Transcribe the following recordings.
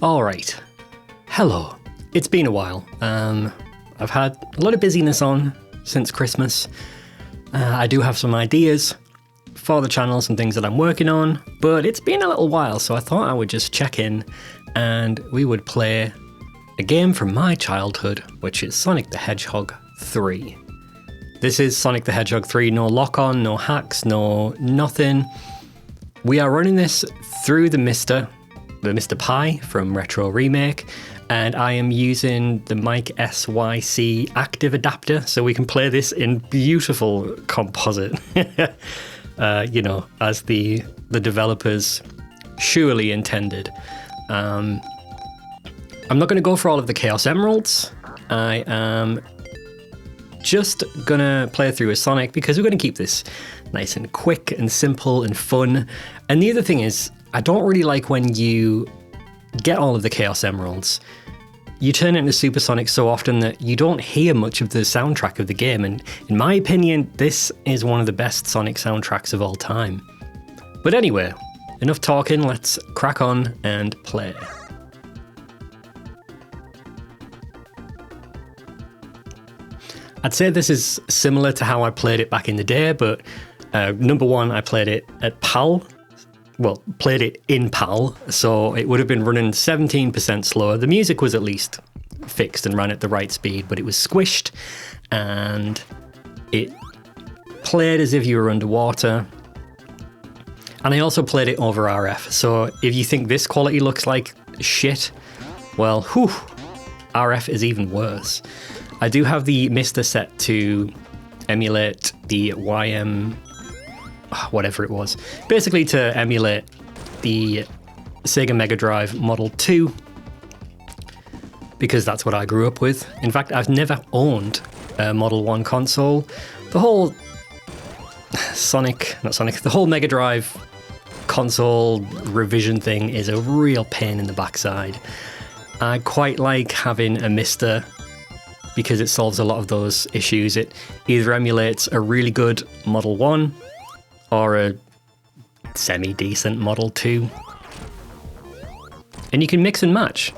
Alright, hello. It's been a while. I've had a lot of busyness on since Christmas. I do have some ideas for the channel, some things that I'm working on, but it's been a little while, so I thought I would just check in and we would play a game from my childhood, which is Sonic the Hedgehog 3. This is Sonic the Hedgehog 3, no lock-on, no hacks, no nothing. We are running this through the Mr. Pi from Retro Remake, and I am using the Mic SYC active adapter, so we can play this in beautiful composite, as the developers surely intended. I'm not going to go for all of the Chaos Emeralds. I am just going to play through as Sonic because we're going to keep this nice and quick and simple and fun. And the other thing is, I don't really like when you get all of the Chaos Emeralds. You turn it into Supersonic so often that you don't hear much of the soundtrack of the game, and in my opinion, this is one of the best Sonic soundtracks of all time. But anyway, enough talking, let's crack on and play. I'd say this is similar to how I played it back in the day, but number one, I played it at PAL. Well, played it in PAL, so it would have been running 17% slower. The music was at least fixed and ran at the right speed, but it was squished and it played as if you were underwater. And I also played it over RF, so if you think this quality looks like shit, well, RF is even worse. I do have the Mr. set to emulate the YM... whatever it was. Basically to emulate the Sega Mega Drive Model 2, because that's what I grew up with. In fact, I've never owned a Model 1 console. The whole the whole Mega Drive console revision thing is a real pain in the backside. I quite like having a Mr. because it solves a lot of those issues. It either emulates a really good Model 1 or a semi-decent Model 2. And you can mix and match.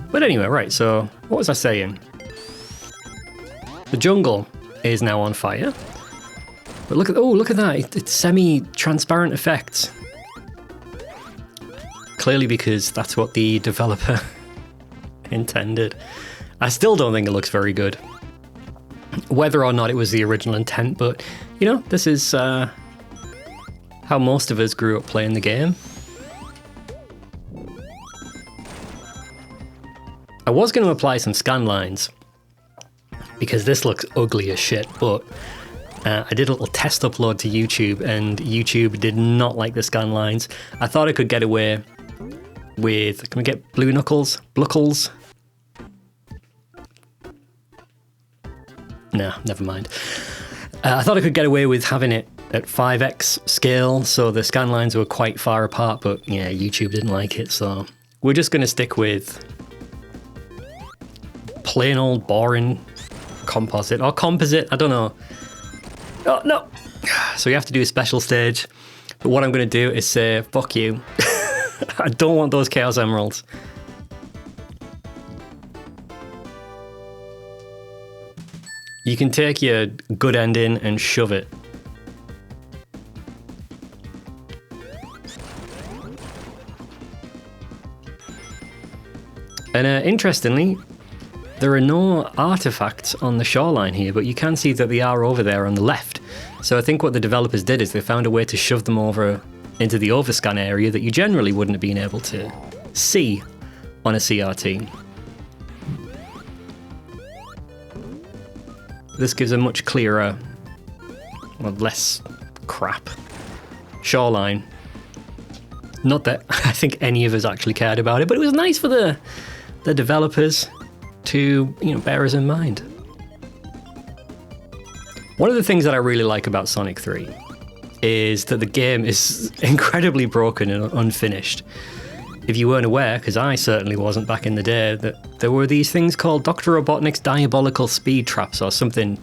But anyway, right, so what was I saying? The jungle is now on fire. But look at that, it's semi-transparent effects. Clearly because that's what the developer intended. I still don't think it looks very good. Whether or not it was the original intent, but, this is how most of us grew up playing the game. I was going to apply some scan lines, because this looks ugly as shit, but I did a little test upload to YouTube, and YouTube did not like the scan lines. I thought I could get away with... Can we get blue knuckles? Bluckles? No, never mind. I thought I could get away with having it at 5x scale, so the scan lines were quite far apart, but yeah, YouTube didn't like it, so we're just going to stick with plain old boring composite, or composite, I don't know. Oh, no! So you have to do a special stage, but what I'm going to do is say, fuck you. I don't want those Chaos Emeralds. You can take your good ending and shove it. And interestingly, there are no artifacts on the shoreline here, but you can see that they are over there on the left. So I think what the developers did is they found a way to shove them over into the overscan area that you generally wouldn't have been able to see on a CRT. This gives a much clearer, well, less crap shoreline. Not that I think any of us actually cared about it, but it was nice for the developers to, bear us in mind. One of the things that I really like about Sonic 3 is that the game is incredibly broken and unfinished. If you weren't aware, because I certainly wasn't back in the day, that there were these things called Dr. Robotnik's diabolical speed traps or something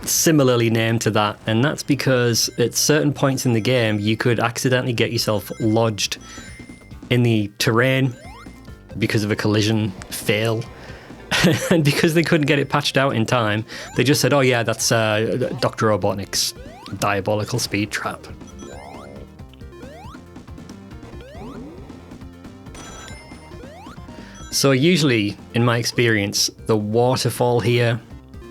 similarly named to that, and that's because at certain points in the game you could accidentally get yourself lodged in the terrain because of a collision fail. And because they couldn't get it patched out in time, they just said, oh yeah, that's Dr. Robotnik's diabolical speed trap. So usually, in my experience, the waterfall here,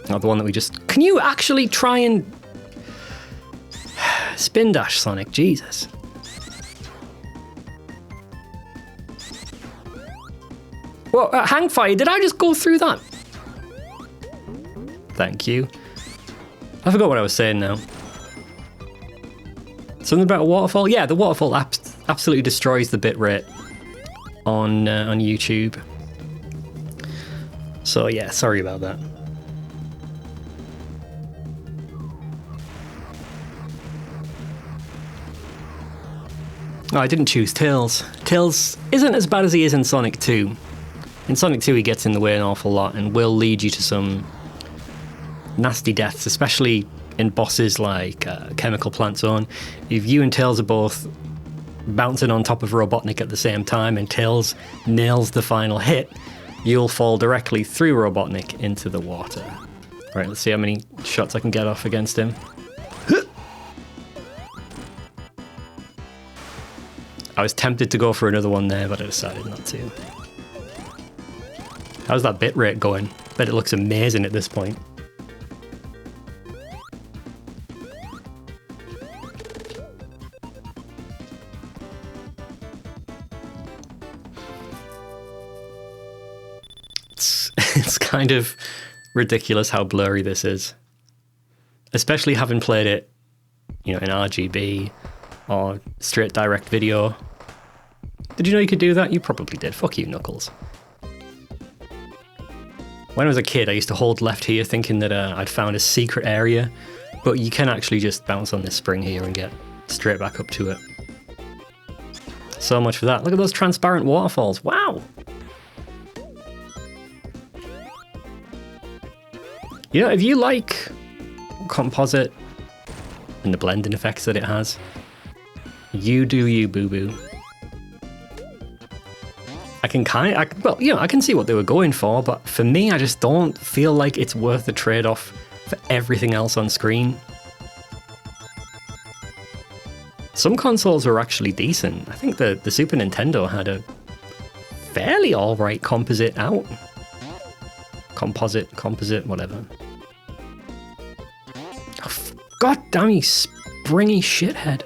not the one that we just... Can you actually try and... Spin dash, Sonic, Jesus. Well, hang fire, did I just go through that? Thank you. I forgot what I was saying now. Something about a waterfall? Yeah, the waterfall absolutely destroys the bitrate on YouTube. So yeah, sorry about that. Oh, I didn't choose Tails. Tails isn't as bad as he is in Sonic 2. In Sonic 2 he gets in the way an awful lot and will lead you to some nasty deaths, especially in bosses like Chemical Plant Zone. If you and Tails are both bouncing on top of Robotnik at the same time and Tails nails the final hit, you'll fall directly through Robotnik into the water. Right, let's see how many shots I can get off against him. I was tempted to go for another one there, but I decided not to. How's that bitrate going? Bet it looks amazing at this point. It's kind of ridiculous how blurry this is. Especially having played it, you know, in RGB or straight direct video. Did you know you could do that? You probably did. Fuck you, Knuckles. When I was a kid, I used to hold left here thinking that I'd found a secret area, but you can actually just bounce on this spring here and get straight back up to it. So much for that. Look at those transparent waterfalls. Wow! You know, if you like composite and the blending effects that it has, you do you, boo-boo. I can well, you know, I can see what they were going for, but for me, I just don't feel like it's worth the trade-off for everything else on screen. Some consoles were actually decent. I think the Super Nintendo had a fairly alright composite out. Composite, whatever. Oh, God damn you, springy shithead.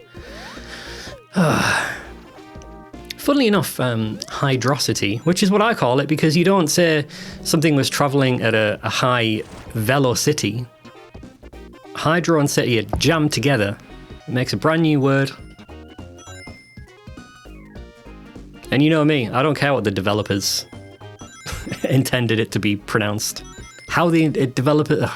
Funnily enough, hydrosity, which is what I call it, because you don't say something was travelling at a high velocity. Hydro and city are jammed together. It makes a brand new word. And you know me, I don't care what the developers intended it to be pronounced. How the developer...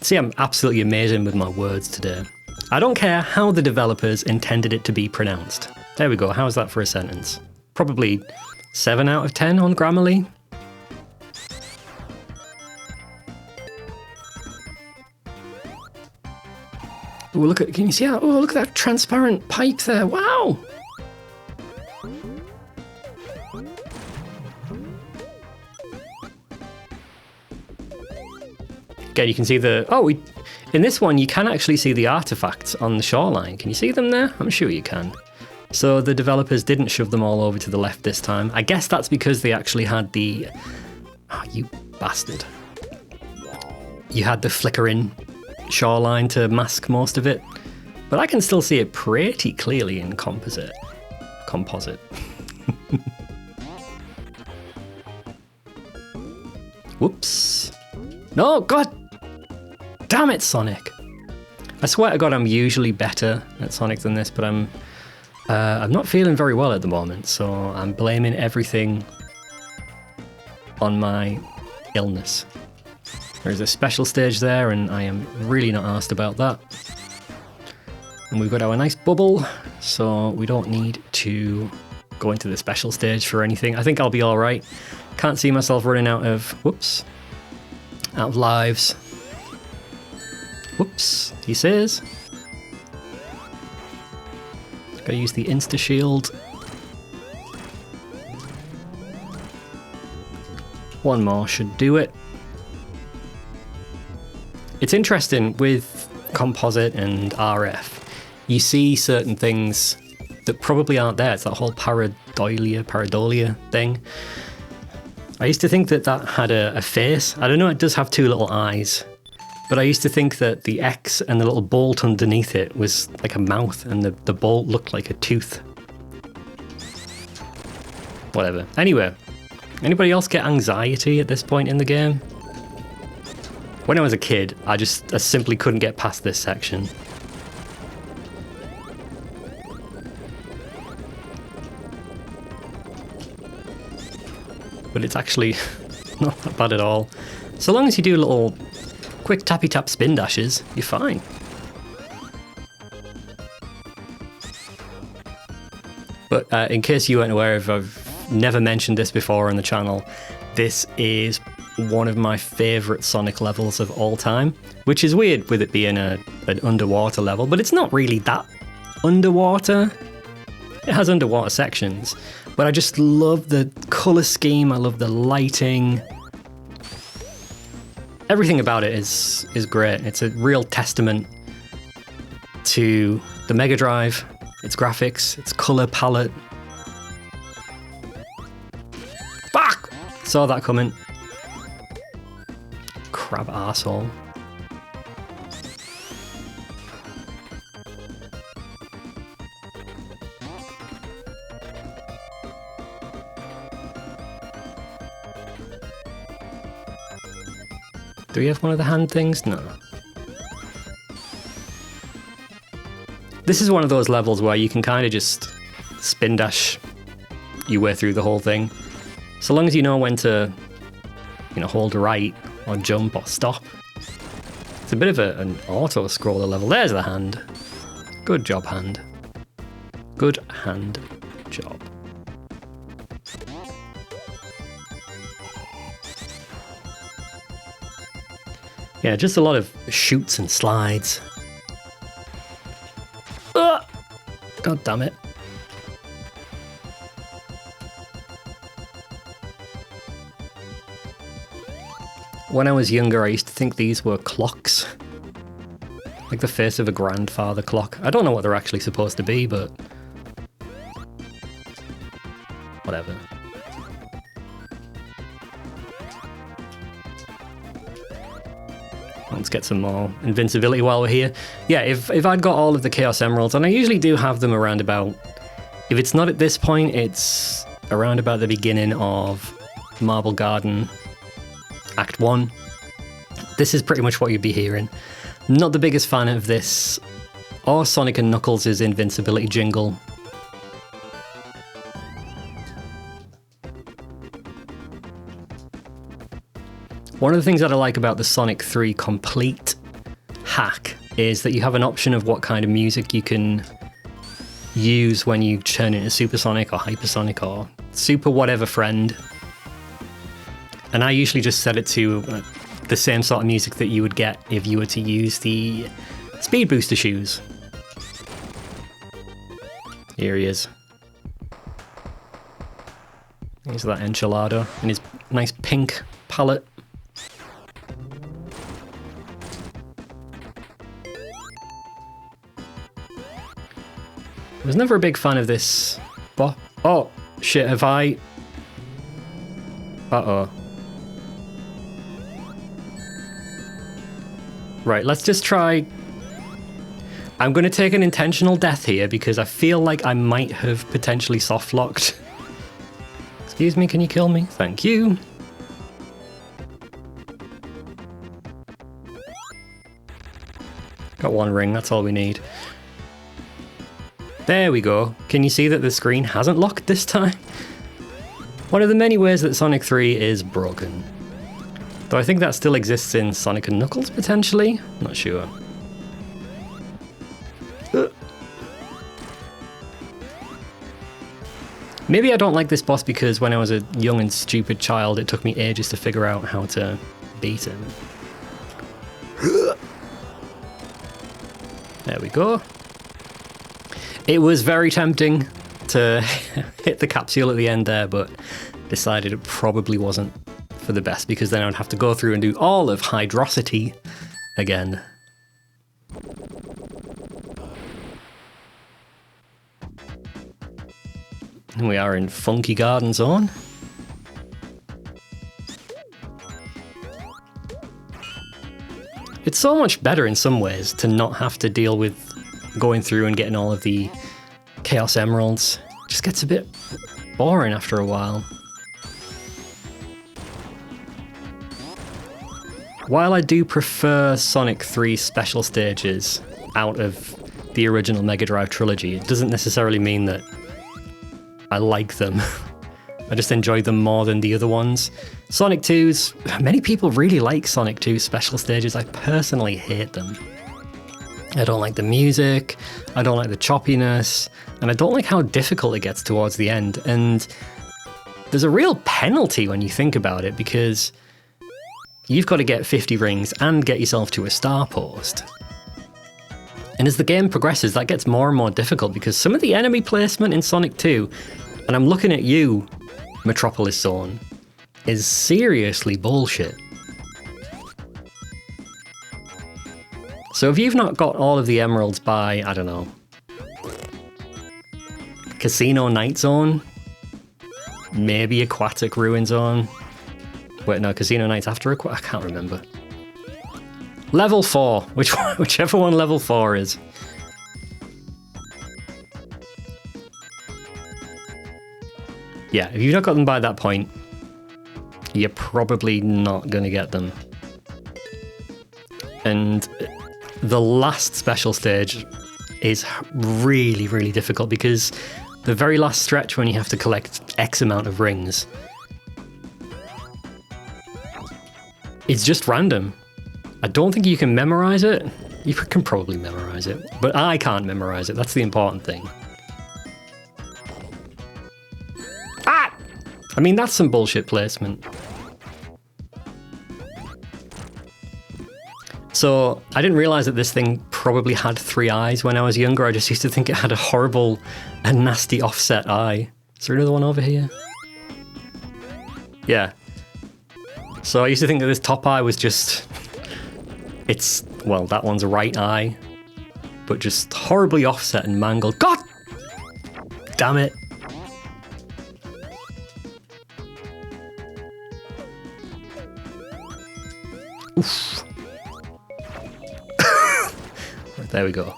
See, I'm absolutely amazing with my words today. I don't care how the developers intended it to be pronounced. There we go, how's that for a sentence? Probably 7 out of 10 on Grammarly. Oh, look at, can you see that? Oh, look at that transparent pipe there, wow! Again, you can see the, in this one you can actually see the artifacts on the shoreline. Can you see them there? I'm sure you can. So the developers didn't shove them all over to the left this time. I guess that's because they actually had the... Oh, you bastard. You had the flickering shoreline to mask most of it. But I can still see it pretty clearly in composite. Whoops. No, God! Damn it, Sonic! I swear to God I'm usually better at Sonic than this, but I'm not feeling very well at the moment, so I'm blaming everything on my illness. There's a special stage there, and I am really not arsed about that. And we've got our nice bubble, so we don't need to go into the special stage for anything. I think I'll be alright. Can't see myself running out of... Whoops. Out of lives. Whoops, he says. Gotta use the insta shield. One more should do it. It's interesting with composite and RF, you see certain things that probably aren't there. It's that whole pareidolia thing. I used to think that that had a face. I don't know, it does have two little eyes. But I used to think that the X and the little bolt underneath it was like a mouth, and the bolt looked like a tooth. Whatever. Anyway, anybody else get anxiety at this point in the game? When I was a kid, I simply couldn't get past this section. But it's actually not that bad at all. So long as you do little quick tappy tap spin dashes, you're fine. But in case you weren't aware of, I've never mentioned this before on the channel, this is one of my favourite Sonic levels of all time, which is weird with it being an underwater level, but it's not really that underwater. It has underwater sections, but I just love the colour scheme, I love the lighting. Everything about it is great. It's a real testament to the Mega Drive, its graphics, its colour palette. Fuck! Saw that coming. Crab arsehole. Do we have one of the hand things? No. This is one of those levels where you can kind of just spin dash your way through the whole thing. So long as you know when to, hold right or jump or stop. It's a bit of an auto-scroller level. There's the hand. Good job, hand. Good hand job. Yeah, just a lot of shoots and slides. God damn it. When I was younger, I used to think these were clocks. Like the face of a grandfather clock. I don't know what they're actually supposed to be, but whatever. Let's get some more invincibility while we're here. Yeah, if I'd got all of the Chaos Emeralds, and I usually do have them around about, if it's not at this point, it's around about the beginning of Marble Garden Act 1. This is pretty much what you'd be hearing. Not the biggest fan of this, or Sonic and Knuckles' invincibility jingle. One of the things that I like about the Sonic 3 Complete hack is that you have an option of what kind of music you can use when you turn into Supersonic or Hypersonic or Super whatever friend. And I usually just set it to the same sort of music that you would get if you were to use the Speed Booster shoes. Here he is. Here's that enchilada in his nice pink palette. I was never a big fan of this. Oh, shit, have I... Uh-oh. Right, let's just try... I'm going to take an intentional death here because I feel like I might have potentially soft-locked. Excuse me, can you kill me? Thank you. Got one ring, that's all we need. There we go. Can you see that the screen hasn't locked this time? One of the many ways that Sonic 3 is broken. Though I think that still exists in Sonic and Knuckles, potentially? Not sure. Maybe I don't like this boss because when I was a young and stupid child, it took me ages to figure out how to beat him. There we go. It was very tempting to hit the capsule at the end there, but decided it probably wasn't for the best, because then I would have to go through and do all of Hydrocity again. And we are in Funky Garden Zone. It's so much better in some ways to not have to deal with going through and getting all of the Chaos Emeralds. It just gets a bit boring after a while. While I do prefer Sonic 3 special stages out of the original Mega Drive trilogy, it doesn't necessarily mean that I like them. I just enjoy them more than the other ones. Sonic 2's, many people really like Sonic 2's special stages. I personally hate them. I don't like the music, I don't like the choppiness, and I don't like how difficult it gets towards the end. And there's a real penalty when you think about it, because you've got to get 50 rings and get yourself to a star post. And as the game progresses, that gets more and more difficult, because some of the enemy placement in Sonic 2, and I'm looking at you, Metropolis Zone, is seriously bullshit. So if you've not got all of the emeralds by, I don't know, Casino Night Zone, maybe Aquatic Ruin Zone. Wait, no, Casino Night's after Aquatic, I can't remember. Level 4, whichever one level 4 is. Yeah, if you've not got them by that point, you're probably not going to get them. And the last special stage is really, really difficult, because the very last stretch when you have to collect X amount of rings, it's just random. I don't think you can memorize it. You can probably memorize it, but I can't memorize it. That's the important thing. Ah! I mean, that's some bullshit placement. So I didn't realize that this thing probably had 3 eyes when I was younger. I just used to think it had a horrible and nasty offset eye. Is there another one over here? Yeah. So I used to think that this top eye was just... well, that one's a right eye, but just horribly offset and mangled. God damn it. Oof. There we go.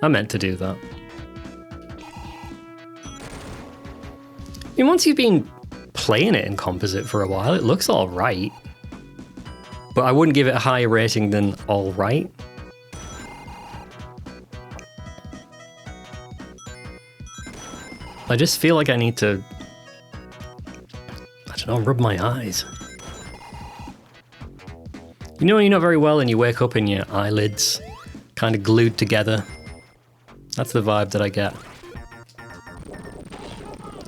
I meant to do that. I mean, once you've been playing it in composite for a while, it looks all right. But I wouldn't give it a higher rating than all right. I just feel like I need to, I don't know, rub my eyes. You know when you're not very well and you wake up and your eyelids kind of glued together? That's the vibe that I get.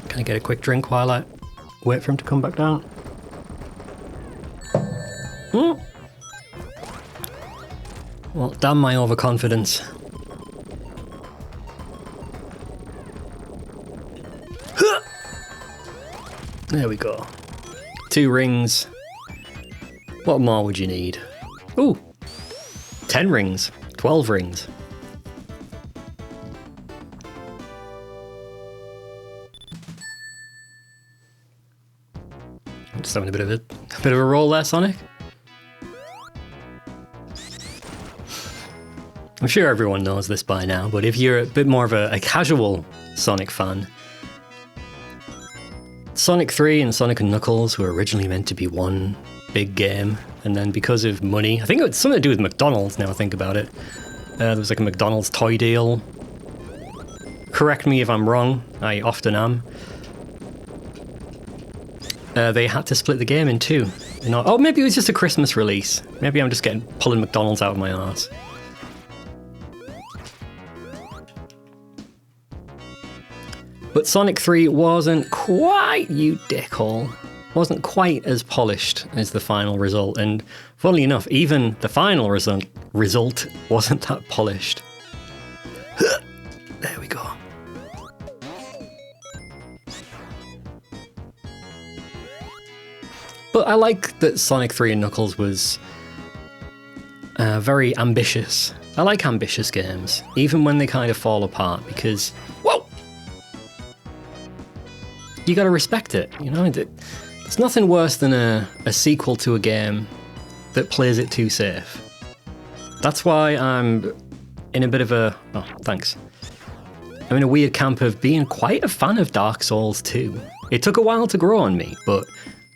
Can I get a quick drink while I wait for him to come back down? Well, damn my overconfidence. There we go. 2 rings. What more would you need? Ooh! 10 rings. 12 rings. I'm just having a bit of a roll there, Sonic. I'm sure everyone knows this by now, but if you're a bit more of a casual Sonic fan, Sonic 3 and Sonic & Knuckles were originally meant to be one big game, and then because of money, I think it had something to do with McDonald's now I think about it. There was like a McDonald's toy deal. Correct me if I'm wrong, I often am. They had to split the game in 2. Oh, maybe it was just a Christmas release. Maybe I'm just pulling McDonald's out of my arse. But Sonic 3 wasn't quite, you dickhole. wasn't quite as polished as the final result, and funnily enough, even the final result wasn't that polished. There we go. But I like that Sonic 3 and Knuckles was very ambitious. I like ambitious games, even when they kind of fall apart, because, whoa! You gotta respect it, you know? It's nothing worse than a sequel to a game that plays it too safe. That's why I'm in a bit of a... oh, thanks. I'm in a weird camp of being quite a fan of Dark Souls 2. It took a while to grow on me, but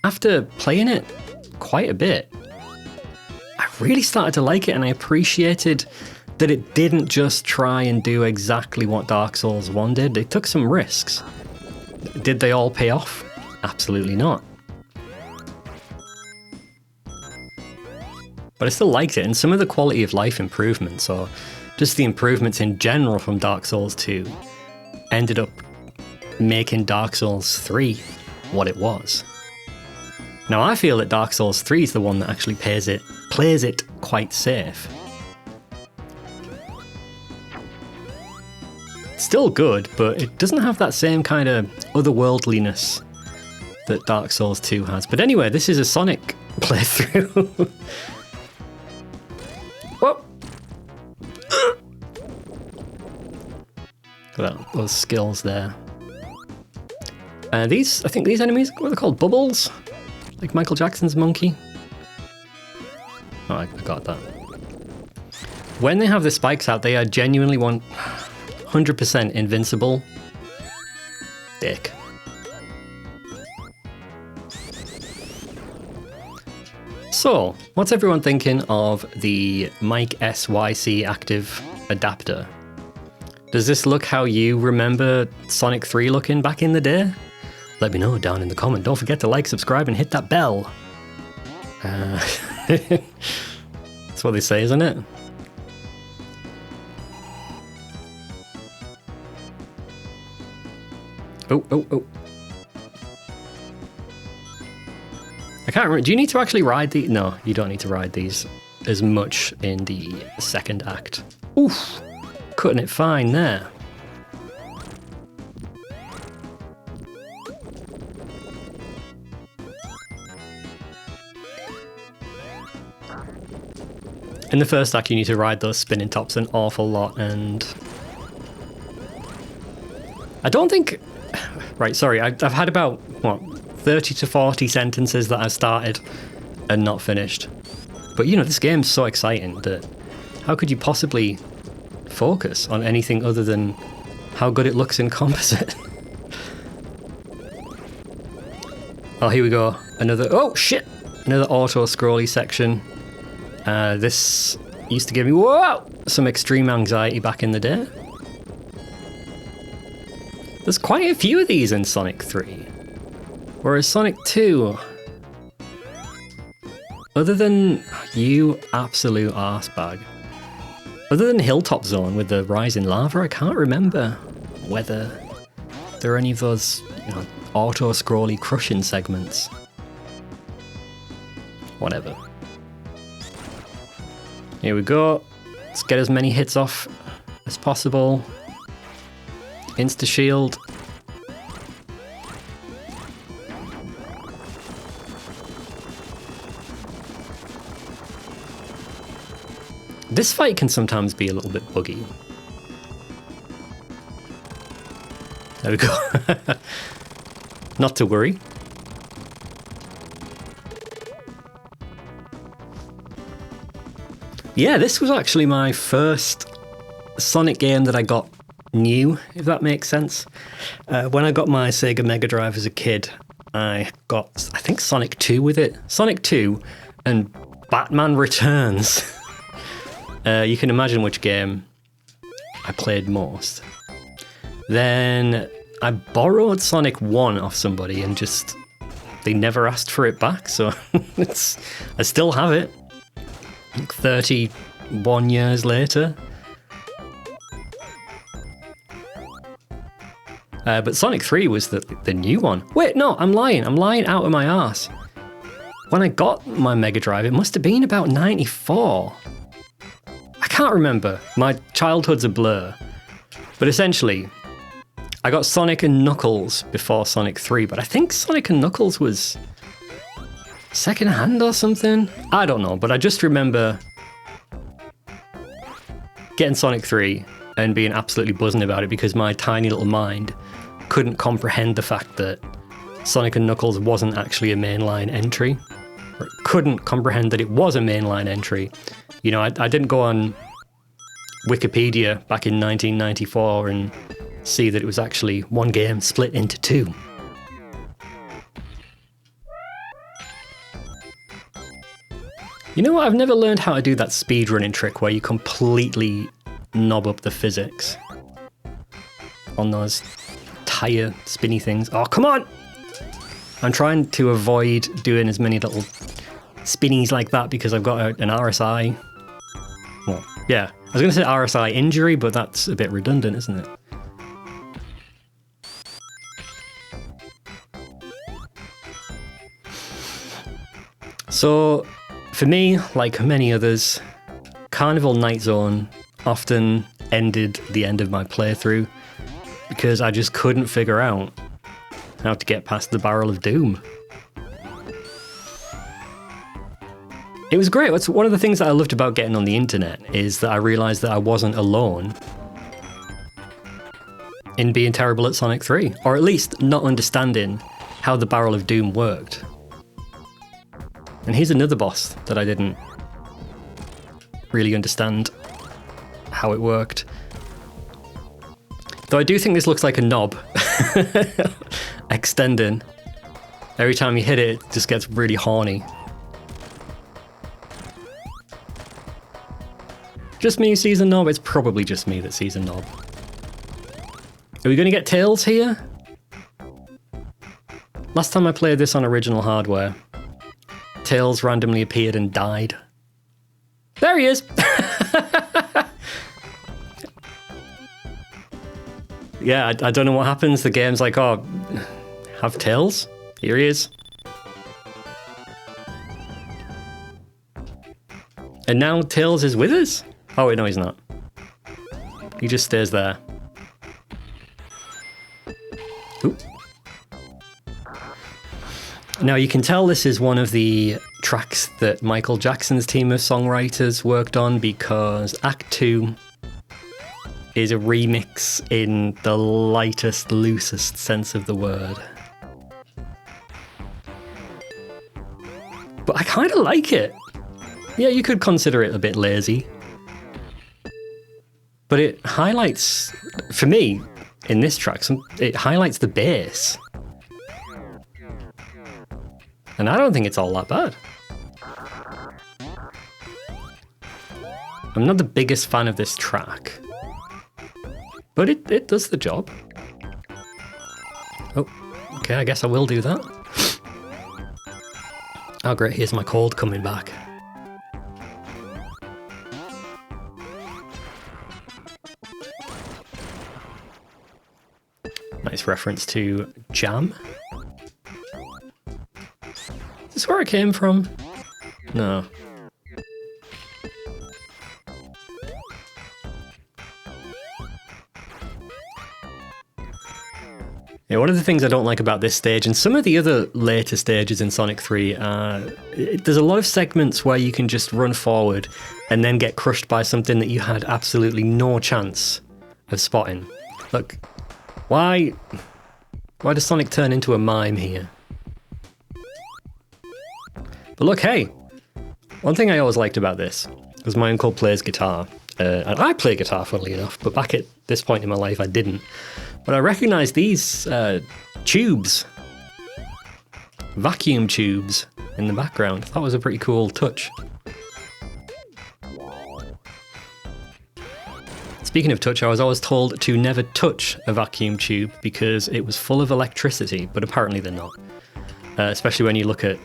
after playing it quite a bit, I really started to like it, and I appreciated that it didn't just try and do exactly what Dark Souls 1 did. It took some risks. Did they all pay off? Absolutely not. But I still liked it, and some of the quality of life improvements, or just the improvements in general from Dark Souls 2, ended up making Dark Souls 3 what it was. Now I feel that Dark Souls 3 is the one that actually plays it quite safe. It's still good, but it doesn't have that same kind of otherworldliness that Dark Souls 2 has. But anyway, this is a Sonic playthrough. Whoa! Look at those skills there. I think these enemies, what are they called? Bubbles? Like Michael Jackson's monkey? Oh, I got that. When they have the spikes out, they are genuinely 100% invincible. Dick. So, what's everyone thinking of the Mic SYC active adapter? Does this look how you remember Sonic 3 looking back in the day? Let me know down in the comment. Don't forget to like, subscribe, and hit that bell. That's what they say, isn't it? Oh, oh, oh. I can't remember. Do you need to actually ride these? No, you don't need to ride these as much in the second act. Oof. Cutting it fine there. In the first act, you need to ride those spinning tops an awful lot, and I don't think... Right, sorry, I've had about, what, 30 to 40 sentences that I've started and not finished. But, you know, this game's so exciting that how could you possibly focus on anything other than how good it looks in composite? Oh, here we go. Another... Oh, shit! Another auto-scrolly section. This used to give me, whoa, some extreme anxiety back in the day. There's quite a few of these in Sonic 3. Whereas Sonic 2, other than you absolute arsebag, other than Hilltop Zone with the rising lava, I can't remember whether there are any of those, you know, auto-scrolly crushing segments. Whatever. Here we go. Let's get as many hits off as possible. Insta-shield. This fight can sometimes be a little bit buggy. There we go. Not to worry. Yeah, this was actually my first Sonic game that I got new, if that makes sense. When I got my Sega Mega Drive as a kid, I got, I think, Sonic 2 with it. Sonic 2 and Batman Returns. You can imagine which game I played most. Then I borrowed Sonic 1 off somebody and just, they never asked for it back, so I still have it. 31 years later. But Sonic 3 was the new one. Wait, no, I'm lying. I'm lying out of my arse. When I got my Mega Drive, it must have been about 94. I can't remember. My childhood's a blur. But essentially, I got Sonic and Knuckles before Sonic 3, but I think Sonic and Knuckles was second hand or something? I don't know, but I just remember getting Sonic 3 and being absolutely buzzing about it because my tiny little mind couldn't comprehend the fact that Sonic and Knuckles wasn't actually a mainline entry. Or it couldn't comprehend that it was a mainline entry. You know, I didn't go on Wikipedia back in 1994 and see that it was actually one game split into two. You know what? I've never learned how to do that speedrunning trick where you completely knob up the physics on those tire spinny things. Oh, come on! I'm trying to avoid doing as many little spinnies like that because I've got an RSI. Well, yeah, I was going to say RSI injury, but that's a bit redundant, isn't it? So, for me, like many others, Carnival Night Zone often ended the end of my playthrough because I just couldn't figure out how to get past the Barrel of Doom. It was great. It's one of the things that I loved about getting on the internet is that I realised that I wasn't alone in being terrible at Sonic 3, or at least not understanding how the Barrel of Doom worked. And here's another boss that I didn't really understand how it worked. Though I do think this looks like a knob extending. Every time you hit it, it just gets really horny. Just me sees a knob? It's probably just me that sees a knob. Are we going to get Tails here? Last time I played this on original hardware, Tails randomly appeared and died. There he is! Yeah, I don't know what happens. The game's like, oh, have Tails? Here he is. And now Tails is with us? Oh wait, no he's not. He just stays there. Oop. Now you can tell this is one of the tracks that Michael Jackson's team of songwriters worked on because Act 2 is a remix in the lightest, loosest sense of the word. But I kind of like it. Yeah, you could consider it a bit lazy. But it highlights, for me, in this track, it highlights the bass. And I don't think it's all that bad. I'm not the biggest fan of this track. But it does the job. Oh, okay, I guess I will do that. Oh great, here's my cold coming back. Nice reference to Jam. Is this where it came from? No. Yeah, one of the things I don't like about this stage, and some of the other later stages in Sonic 3, there's a lot of segments where you can just run forward and then get crushed by something that you had absolutely no chance of spotting. Look, why does Sonic turn into a mime here? But look, hey, one thing I always liked about this was my uncle plays guitar. And I play guitar, funnily enough, but back at this point in my life I didn't. But I recognised these tubes, vacuum tubes in the background. That was a pretty cool touch. Speaking of touch, I was always told to never touch a vacuum tube because it was full of electricity, but apparently they're not. Especially when you look at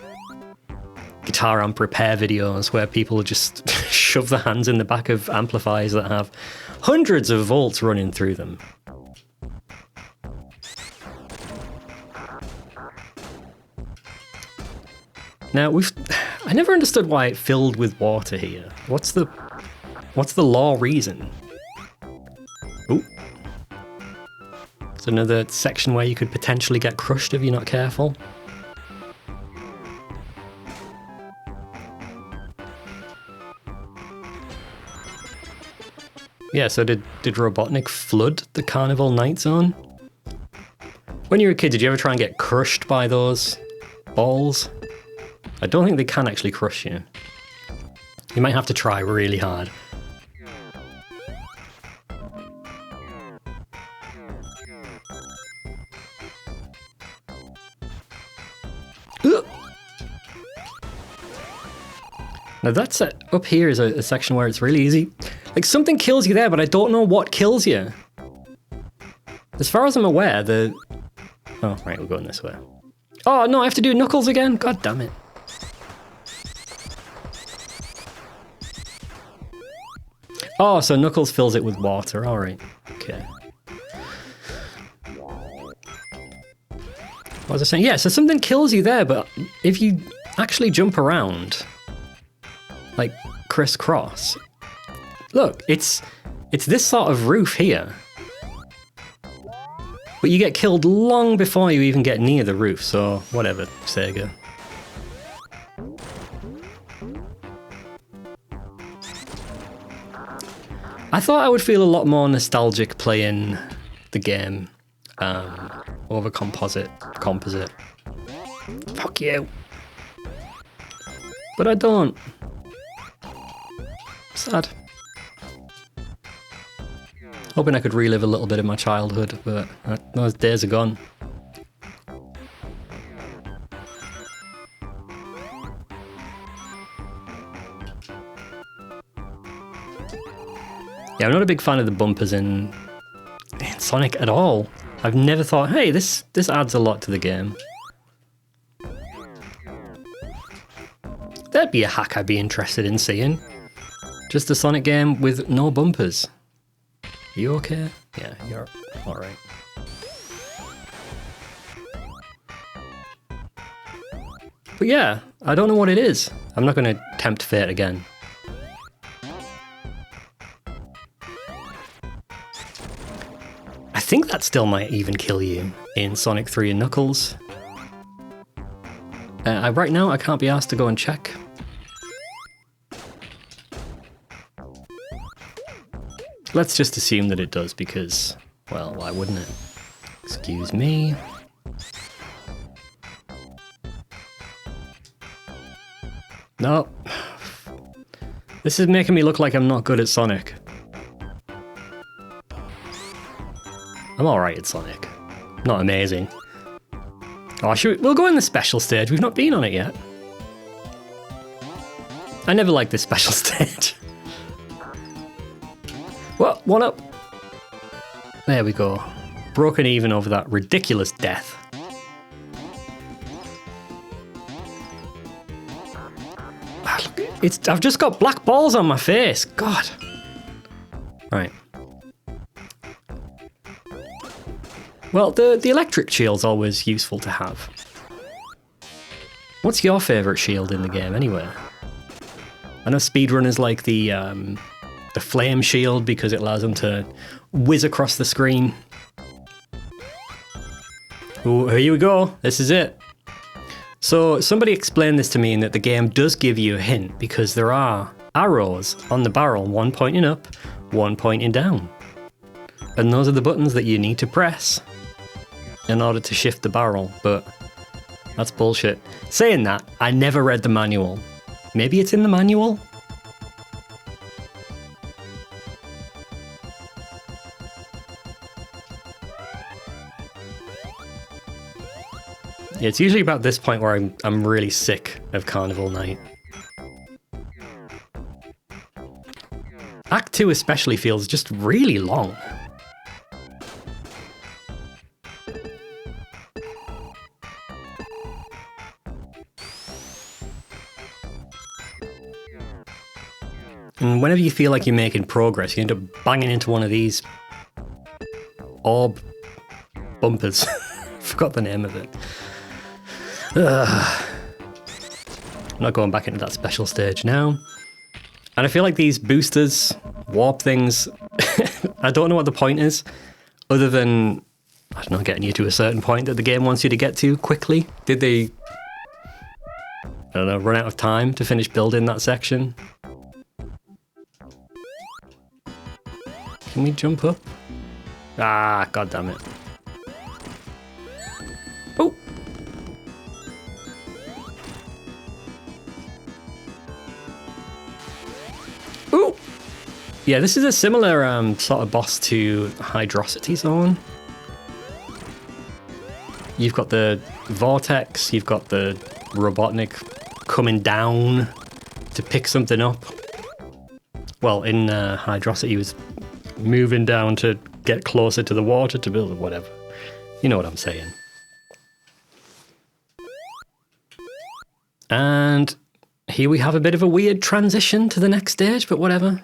guitar amp repair videos where people just shove their hands in the back of amplifiers that have hundreds of volts running through them. Now I never understood why it filled with water here. What's the law reason? Ooh. It's another section where you could potentially get crushed if you're not careful. Yeah, so did Robotnik flood the Carnival Night Zone? When you were a kid, did you ever try and get crushed by those balls? I don't think they can actually crush you. You might have to try really hard. Now that's up here is a section where it's really easy. Like something kills you there, but I don't know what kills you. As far as I'm aware, oh, right, we're going this way. Oh, no, I have to do Knuckles again? God damn it. Oh, so Knuckles fills it with water. All right. Okay. What was I saying? Yeah, so something kills you there, but if you actually jump around, like crisscross, look, it's this sort of roof here. But you get killed long before you even get near the roof, so whatever, Sega. I thought I would feel a lot more nostalgic playing the game over composite. Fuck you. But I don't. Sad. Hoping I could relive a little bit of my childhood, but those days are gone. Yeah, I'm not a big fan of the bumpers in Sonic at all. I've never thought, hey, this adds a lot to the game. That'd be a hack I'd be interested in seeing. Just a Sonic game with no bumpers. You okay? Yeah, you're alright. But yeah, I don't know what it is. I'm not going to tempt fate again. I think that still might even kill you in Sonic 3 and Knuckles. Right now, I can't be asked to go and check. Let's just assume that it does because, well, why wouldn't it? Excuse me. No. This is making me look like I'm not good at Sonic. I'm alright at Sonic. Not amazing. Oh, we'll go in the special stage. We've not been on it yet. I never liked this special stage. Well, one up. There we go. Broken even over that ridiculous death. I've just got black balls on my face. God. Right. Well, the electric shield's always useful to have. What's your favourite shield in the game, anyway? I know speedrunners like the flame shield because it allows them to whiz across the screen. Ooh, here we go. This is it. So somebody explained this to me, in that the game does give you a hint because there are arrows on the barrel, one pointing up, one pointing down. And those are the buttons that you need to press in order to shift the barrel, but that's bullshit. Saying that, I never read the manual. Maybe it's in the manual? Yeah, it's usually about this point where I'm really sick of Carnival Night. Act 2 especially feels just really long. And whenever you feel like you're making progress, you end up banging into one of these orb bumpers. Forgot the name of it. Ugh. I'm not going back into that special stage now. And I feel like these boosters, warp things, I don't know what the point is, other than, I don't know, getting you to a certain point that the game wants you to get to quickly. Did they, I don't know, run out of time to finish building that section? Can we jump up? Ah, god damn it. Oh! Ooh! Yeah, this is a similar sort of boss to Hydrocity Zone. You've got the Vortex, you've got the Robotnik coming down to pick something up. Well, in Hydrocity, he was moving down to get closer to the water to build whatever. You know what I'm saying. And here we have a bit of a weird transition to the next stage, but whatever.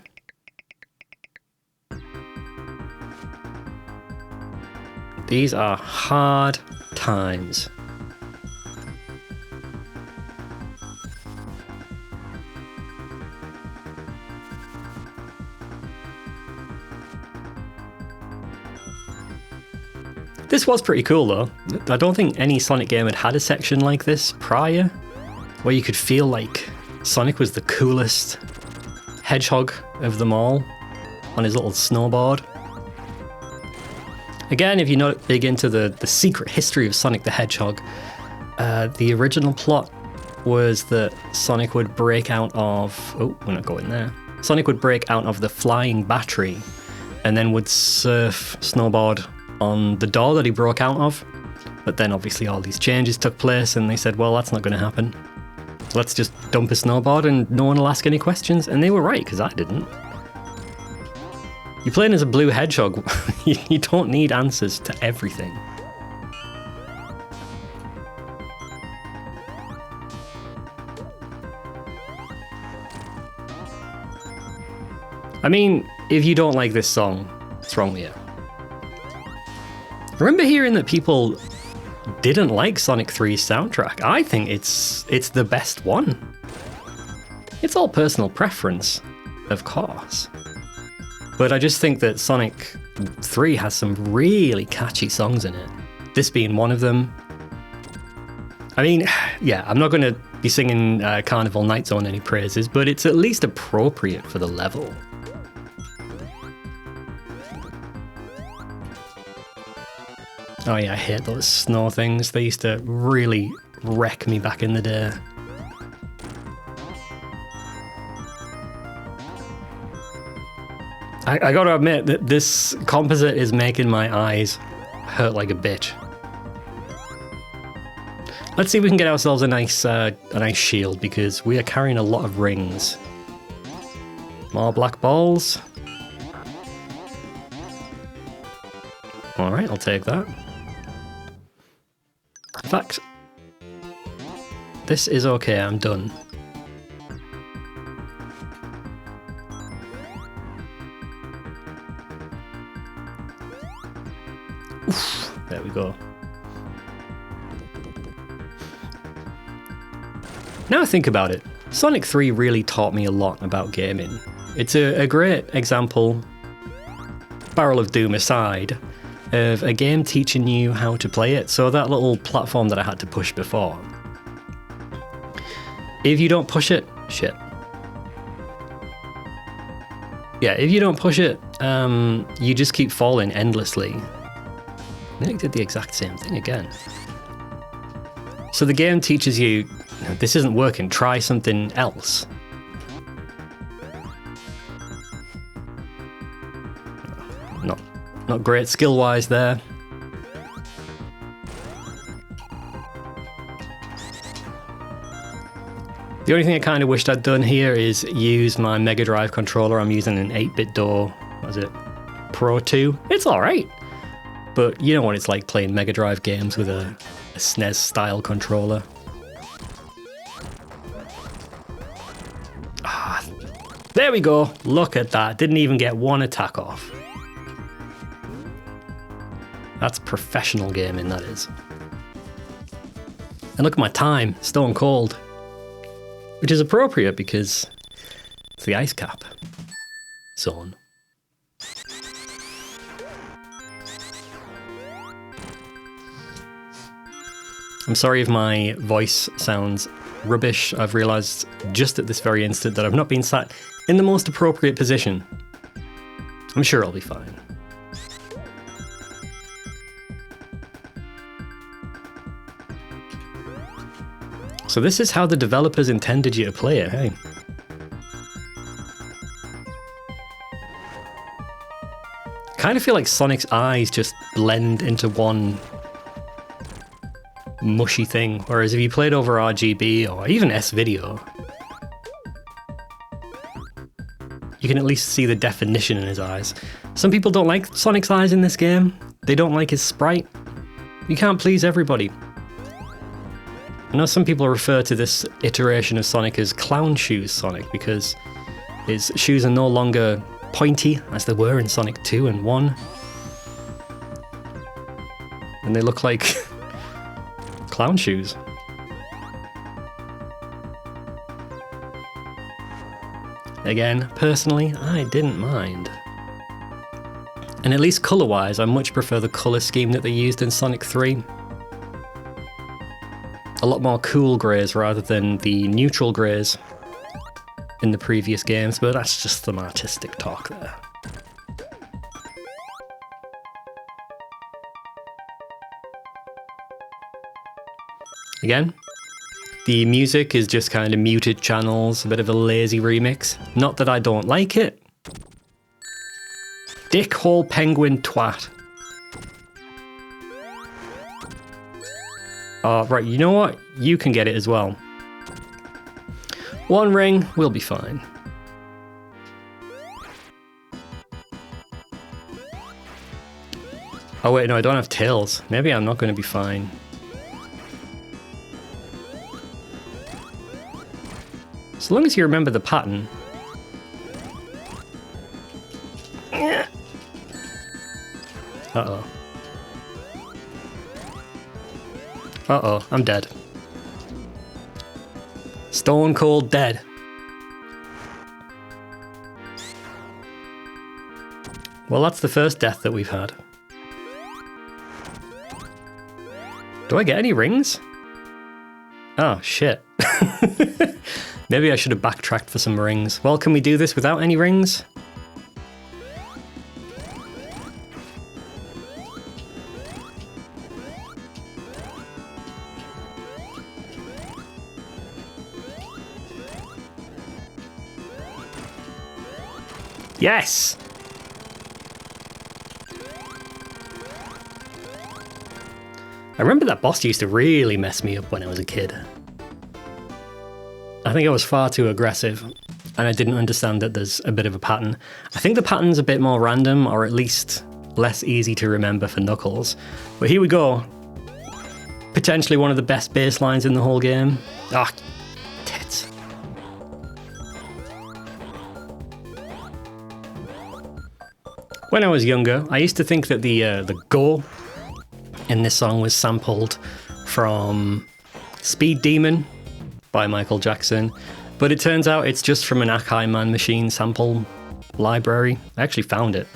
These are hard times. This was pretty cool though. I don't think any Sonic game had a section like this prior, where you could feel like Sonic was the coolest hedgehog of them all on his little snowboard. Again, if you're not big into the secret history of Sonic the Hedgehog, the original plot was that Sonic would break out of... Oh, we're not going there. Sonic would break out of the flying battery and then would surf snowboard on the door that he broke out of. But then obviously all these changes took place and they said, well, that's not going to happen. Let's just dump a snowboard and no one will ask any questions. And they were right, because I didn't. You're playing as a blue hedgehog. You don't need answers to everything. I mean, if you don't like this song, what's wrong with you? I remember hearing that people didn't like Sonic 3's soundtrack. I think it's the best one. It's all personal preference, of course. But I just think that Sonic 3 has some really catchy songs in it. This being one of them. I mean, yeah, I'm not going to be singing Carnival Night Zone any praises, but it's at least appropriate for the level. Oh yeah, I hate those snow things. They used to really wreck me back in the day. I gotta admit that this composite is making my eyes hurt like a bitch. Let's see if we can get ourselves a nice shield, because we are carrying a lot of rings. More black balls. Alright, I'll take that. In fact, this is okay, I'm done. Oof, there we go. Now I think about it, Sonic 3 really taught me a lot about gaming. It's a great example, Barrel of Doom aside, of a game teaching you how to play it. So that little platform that I had to push before, if you don't push it, shit. Yeah, if you don't push it, you just keep falling endlessly. I think I did the exact same thing again. So the game teaches you, this isn't working, try something else. Not great skill-wise there. The only thing I kind of wished I'd done here is use my Mega Drive controller. I'm using an 8-bit door, what is it, Pro 2. It's alright, but you know what it's like playing Mega Drive games with a SNES-style controller. Ah, there we go, look at that, didn't even get one attack off. That's professional gaming, that is. And look at my time, stone cold. which is appropriate because it's the ice cap zone. I'm sorry if my voice sounds rubbish. I've realised just at this very instant that I've not been sat in the most appropriate position. I'm sure I'll be fine. So this is how the developers intended you to play it, hey? Kind of feel like Sonic's eyes just blend into one mushy thing, whereas if you played over RGB or even S-Video, you can at least see the definition in his eyes. Some people don't like Sonic's eyes in this game. They don't like his sprite. You can't please everybody. I know some people refer to this iteration of Sonic as Clown Shoes Sonic because his shoes are no longer pointy as they were in Sonic 2 and 1. And they look like clown shoes. Again, personally, I didn't mind. And at least colour-wise, I much prefer the colour scheme that they used in Sonic 3. A lot more cool greys rather than the neutral greys in the previous games, but that's just some artistic talk there. Again, the music is just kind of muted channels, a bit of a lazy remix. Not that I don't like it. Dickhole penguin twat. Oh, right, you know what? You can get it as well. One ring, we'll be fine. Oh wait, no, I don't have tails. Maybe I'm not going to be fine. As long as you remember the pattern. Uh-oh. Uh-oh, I'm dead. Stone cold dead. Well, that's the first death that we've had. Do I get any rings? Oh, shit. Maybe I should have backtracked for some rings. Well, can we do this without any rings? Yes! I remember that boss used to really mess me up when I was a kid. I think I was far too aggressive, and I didn't understand that there's a bit of a pattern. I think the pattern's a bit more random, or at least less easy to remember for Knuckles. But here we go. Potentially one of the best bass lines in the whole game. Ah, tits. When I was younger, I used to think that the go in this song was sampled from Speed Demon by Michael Jackson, but it turns out it's just from an Akai Man Machine sample library. I actually found it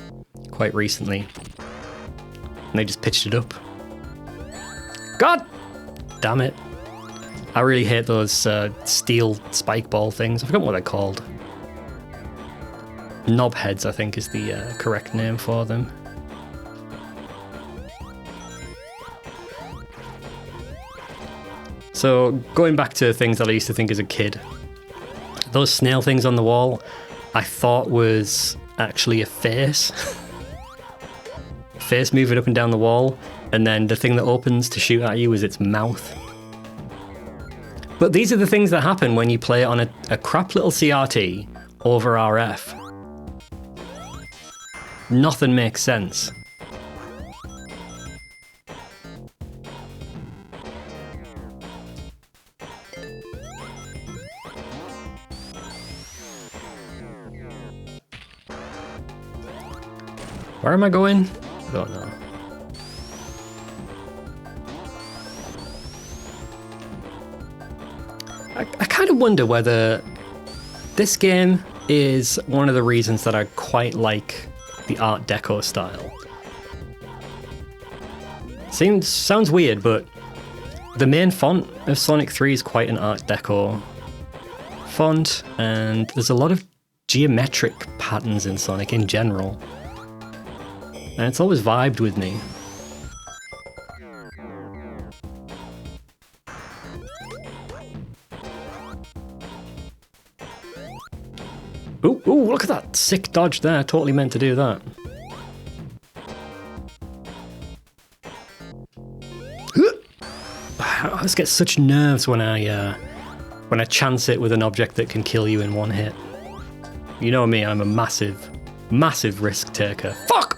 quite recently, and they just pitched it up. God damn it. I really hate those steel spike ball things. I forgot what they're called. Knob heads, I think, is the correct name for them. So, going back to things that I used to think as a kid, those snail things on the wall, I thought was actually a face. Face moving up and down the wall, and then the thing that opens to shoot at you is its mouth. But these are the things that happen when you play on a crap little CRT over RF. Nothing makes sense. Where am I going? I don't know. I kind of wonder whether this game is one of the reasons that I quite like the Art Deco style. Sounds weird, but the main font of Sonic 3 is quite an Art Deco font, and there's a lot of geometric patterns in Sonic in general. And it's always vibed with me. Ooh, look at that sick dodge there. Totally meant to do that. I always get such nerves when I chance it with an object that can kill you in one hit. You know me, I'm a massive, massive risk taker. Fuck!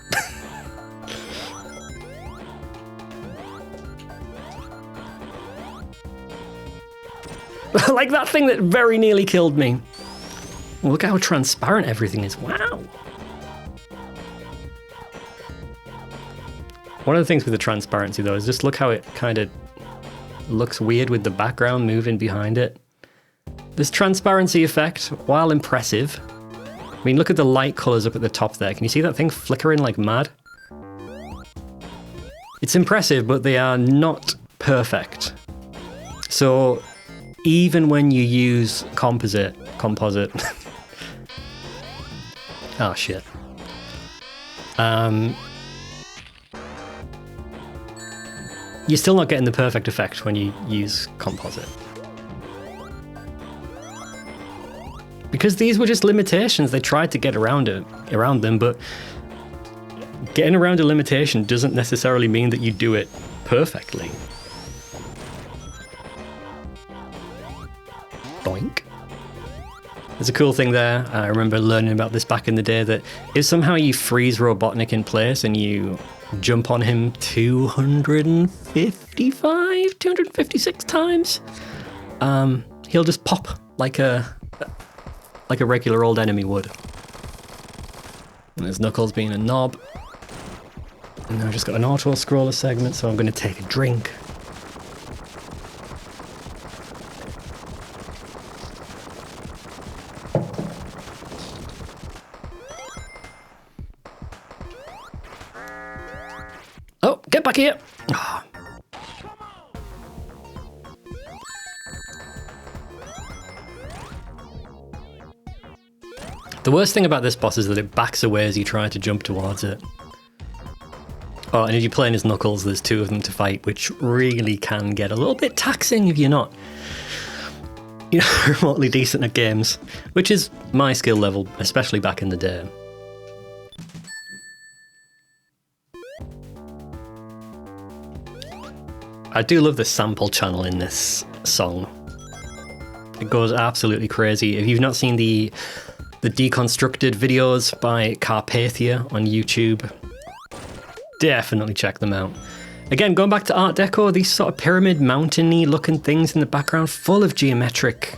Like that thing that very nearly killed me. Look how transparent everything is. Wow. One of the things with the transparency though is just look how it kind of looks weird with the background moving behind it. This transparency effect, while impressive, I mean, look at the light colors up at the top there. Can you see that thing flickering like mad? It's impressive, but they are not perfect. So even when you use composite, oh shit. You're still not getting the perfect effect when you use composite. Because these were just limitations, they tried to get around them, but getting around a limitation doesn't necessarily mean that you do it perfectly. Boink. There's a cool thing there. I remember learning about this back in the day, that if somehow you freeze Robotnik in place and you jump on him 256 times, he'll just pop like a regular old enemy would. And there's Knuckles being a knob. And I've just got an auto-scroller segment, so I'm going to take a drink. Oh, get back here! Oh. The worst thing about this boss is that it backs away as you try to jump towards it. Oh, and if you're playing as Knuckles, there's two of them to fight, which really can get a little bit taxing if you're not, you know, remotely decent at games, which is my skill level, especially back in the day. I do love the sample channel in this song. It goes absolutely crazy. If you've not seen the deconstructed videos by Carpathia on YouTube, definitely check them out. Again, going back to Art Deco, these sort of pyramid mountain-y looking things in the background, full of geometric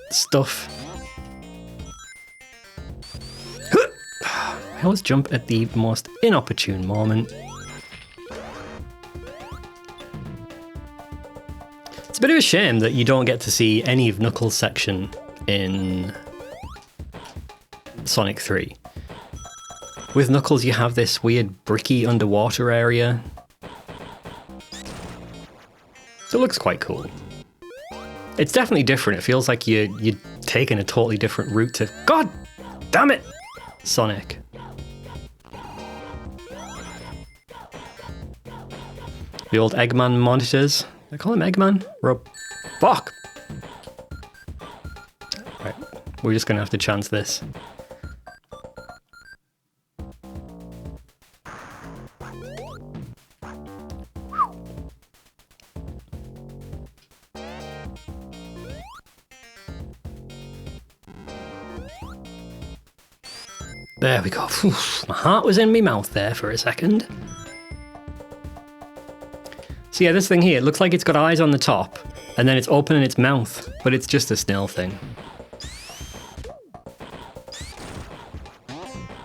stuff. I always jump at the most inopportune moment. It's a bit of a shame that you don't get to see any of Knuckles' section in Sonic 3. With Knuckles, you have this weird bricky underwater area. So it looks quite cool. It's definitely different. It feels like you're taking a totally different route to... God damn it! Sonic. The old Eggman monitors. I call him Eggman? Fuck! Right, we're just gonna have to chance this. There we go. My heart was in my mouth there for a second. So yeah, this thing here, it looks like it's got eyes on the top, and then it's opening its mouth, but it's just a snail thing.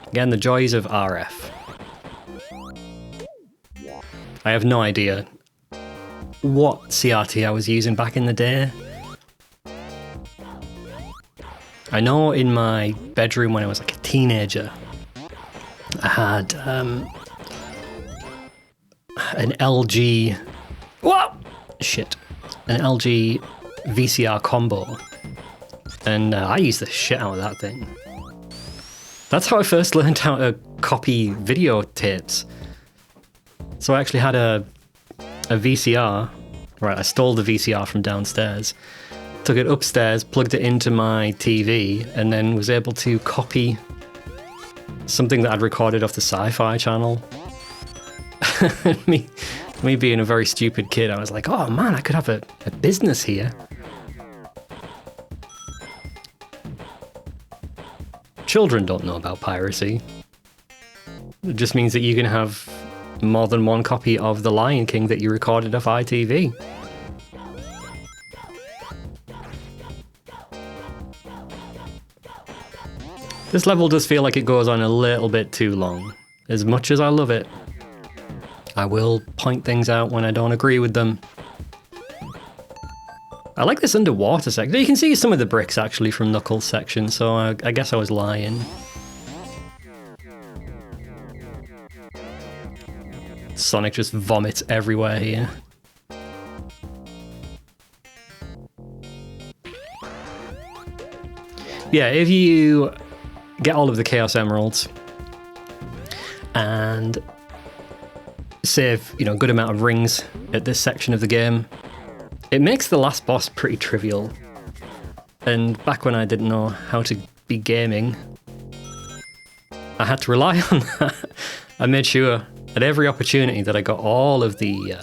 Again, the joys of RF. I have no idea what CRT I was using back in the day, I know in my bedroom when I was like a teenager, I had an LG... What? Shit. An LG VCR combo. And I used the shit out of that thing. That's how I first learned how to copy videotapes. So I actually had a VCR. Right, I stole the VCR from downstairs, took it upstairs, plugged it into my TV, and then was able to copy something that I'd recorded off the Sci-Fi channel. me being a very stupid kid, I was like, oh man, I could have a business here. Children don't know about piracy. It just means that you can have more than one copy of The Lion King that you recorded off ITV. This level does feel like it goes on a little bit too long. As much as I love it, I will point things out when I don't agree with them. I like this underwater section. You can see some of the bricks actually from Knuckles' section, so I guess I was lying. Sonic just vomits everywhere here. Yeah, if you get all of the Chaos Emeralds and save, a good amount of rings at this section of the game, it makes the last boss pretty trivial. And back when I didn't know how to be gaming, I had to rely on that. I made sure at every opportunity that I got all of the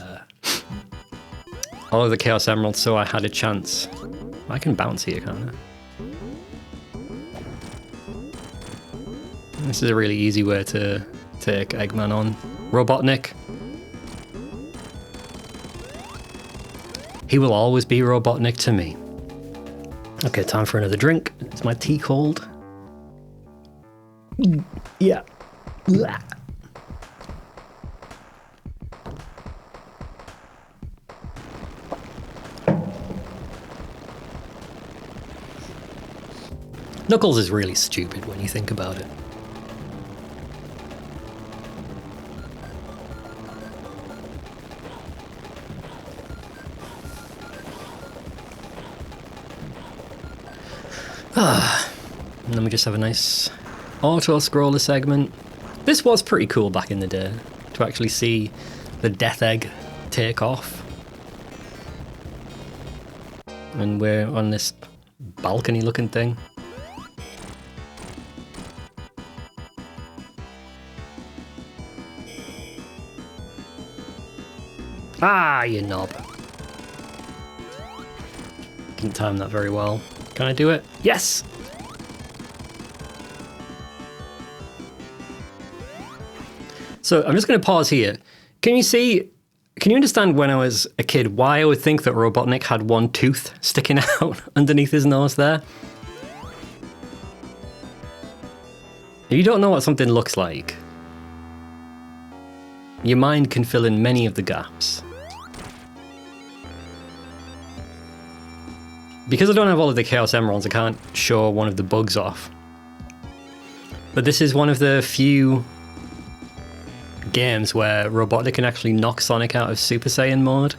Chaos Emeralds, so I had a chance. I can bounce here, can't I? This is a really easy way to take Eggman on. Robotnik. He will always be Robotnik to me. Okay, time for another drink. Is my tea cold? Yeah. Knuckles is really stupid when you think about it. And then we just have a nice auto-scroller segment. This was pretty cool back in the day, to actually see the Death Egg take off. And we're on this balcony-looking thing. Ah, you knob. Didn't time that very well. Can I do it? Yes! So I'm just going to pause here. Can you understand when I was a kid why I would think that Robotnik had one tooth sticking out underneath his nose there? If you don't know what something looks like, your mind can fill in many of the gaps. Because I don't have all of the Chaos Emeralds, I can't show one of the bugs off. But this is one of the few games where Robotnik can actually knock Sonic out of Super Saiyan mode.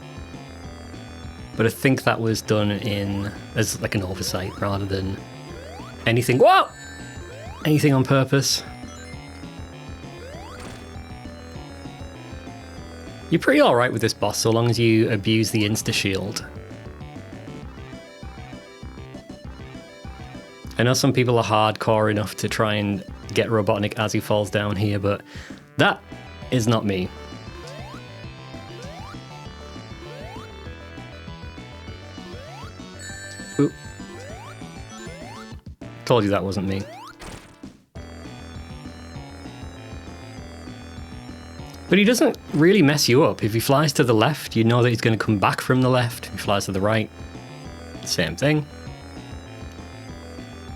But I think that was done as like an oversight rather than anything. Whoa! Anything on purpose. You're pretty alright with this boss so long as you abuse the insta-shield. I know some people are hardcore enough to try and get Robotnik as he falls down here, but that is not me. Ooh. Told you that wasn't me. But he doesn't really mess you up. If he flies to the left, you know that he's going to come back from the left. If he flies to the right, same thing.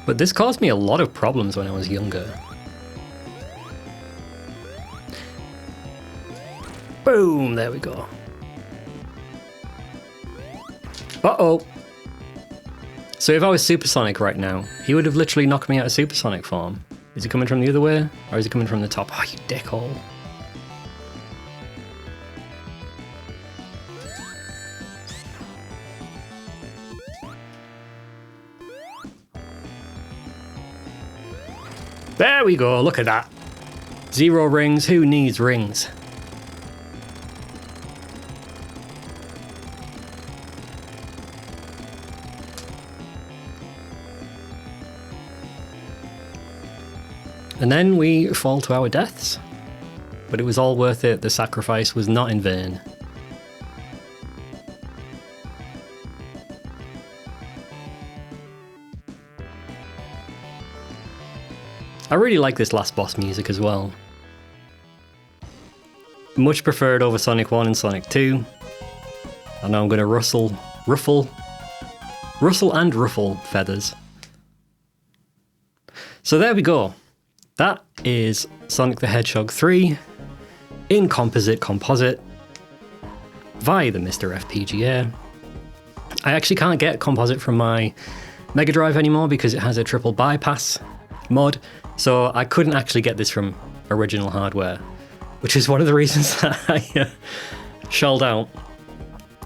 But this caused me a lot of problems when I was younger. Boom, there we go. Uh-oh. So if I was supersonic right now, he would have literally knocked me out of supersonic form. Is he coming from the other way? Or is he coming from the top? Oh, you dickhole. There we go, look at that. 0 rings, who needs rings? And then we fall to our deaths. But it was all worth it, the sacrifice was not in vain. I really like this last boss music as well. Much preferred over Sonic 1 and Sonic 2. I know I'm going to ruffle and ruffle feathers. So there we go. That is Sonic the Hedgehog 3 in composite via the Mr. FPGA. I actually can't get composite from my Mega Drive anymore because it has a triple bypass mod, so I couldn't actually get this from original hardware, which is one of the reasons that I shelled out.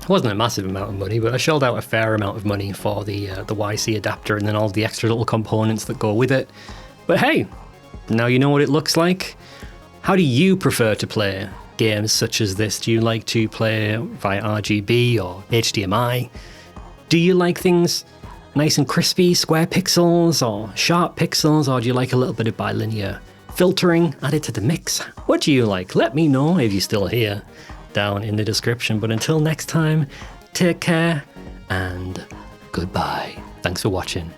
It wasn't a massive amount of money, but I shelled out a fair amount of money for the YC adapter and then all the extra little components that go with it. But hey, now you know what it looks like. How do you prefer to play games such as this? Do you like to play via RGB or HDMI? Do you like things nice and crispy, square pixels or sharp pixels, or do you like a little bit of bilinear filtering added to the mix? What do you like? Let me know if you're still here down in the description. But until next time, take care and goodbye. Thanks for watching.